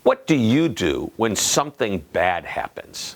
What do you do when something bad happens?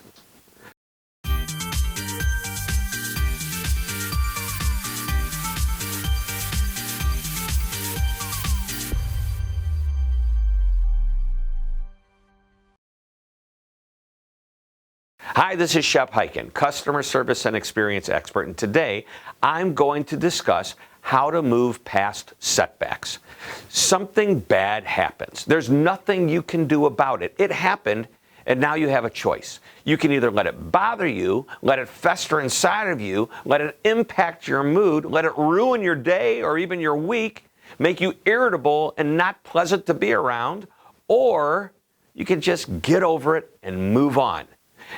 Hi, this is Shep Hyken, customer service and experience expert, and today I'm going to discuss how to move past setbacks. Something bad happens. There's nothing you can do about it. It happened, and now you have a choice. You can either let it bother you, let it fester inside of you, let it impact your mood, let it ruin your day or even your week, make you irritable and not pleasant to be around, or you can just get over it and move on.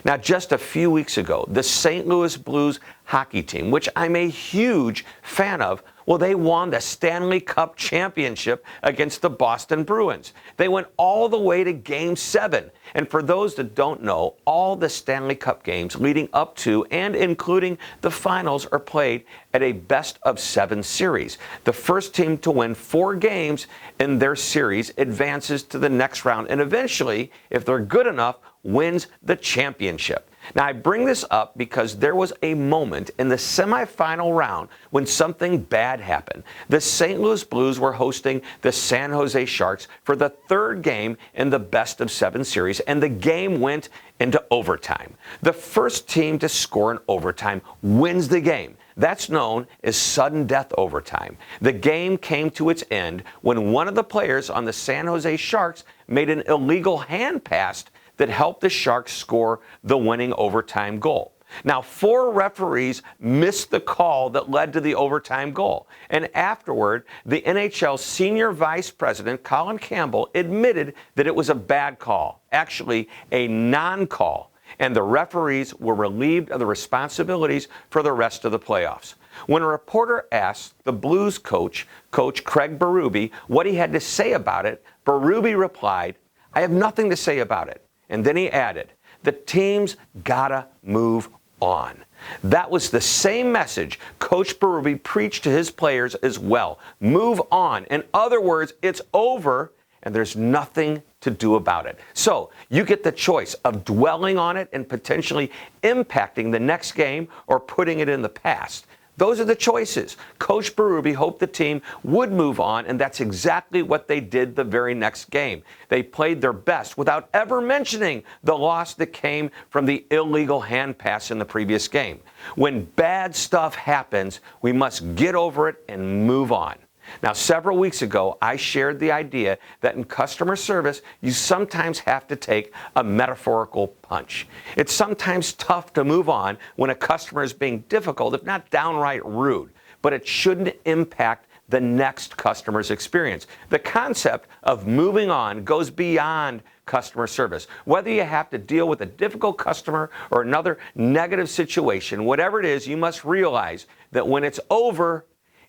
Now, just a few weeks ago, the St. Louis Blues hockey team, which I'm a huge fan of, well, they won the Stanley Cup championship against the Boston Bruins. They went all the way to Game 7. And for those that don't know, all the Stanley Cup games leading up to and including the finals are played at a best-of-7 series. The first team to win 4 games in their series advances to the next round and eventually, if they're good enough, wins the championship. Now, I bring this up because there was a moment in the semifinal round when something bad happened. The St. Louis Blues were hosting the San Jose Sharks for the 3rd game in the best-of-7 series, and the game went into overtime. The first team to score in overtime wins the game. That's known as sudden death overtime. The game came to its end when one of the players on the San Jose Sharks made an illegal hand pass that helped the Sharks score the winning overtime goal. Now, 4 referees missed the call that led to the overtime goal. And afterward, the NHL senior vice president, Colin Campbell, admitted that it was a bad call, actually a non-call, and the referees were relieved of the responsibilities for the rest of the playoffs. When a reporter asked the Blues coach, Coach Craig Berube, what he had to say about it, Berube replied, "I have nothing to say about it." And then he added, "The team's gotta move on." That was the same message Coach Berube preached to his players as well. Move on. In other words, it's over and there's nothing to do about it. So you get the choice of dwelling on it and potentially impacting the next game or putting it in the past. Those are the choices. Coach Berube hoped the team would move on, and that's exactly what they did the very next game. They played their best without ever mentioning the loss that came from the illegal hand pass in the previous game. When bad stuff happens, we must get over it and move on. Now, several weeks ago, I shared the idea that in customer service, you sometimes have to take a metaphorical punch. It's sometimes tough to move on when a customer is being difficult, if not downright rude, but it shouldn't impact the next customer's experience. The concept of moving on goes beyond customer service. Whether you have to deal with a difficult customer or another negative situation, whatever it is, you must realize that when it's over,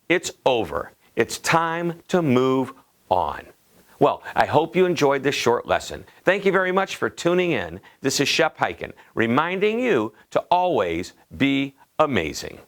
it's over. It's time to move on. Well, I hope you enjoyed this short lesson. Thank you very much for tuning in. This is Shep Hyken, reminding you to always be amazing.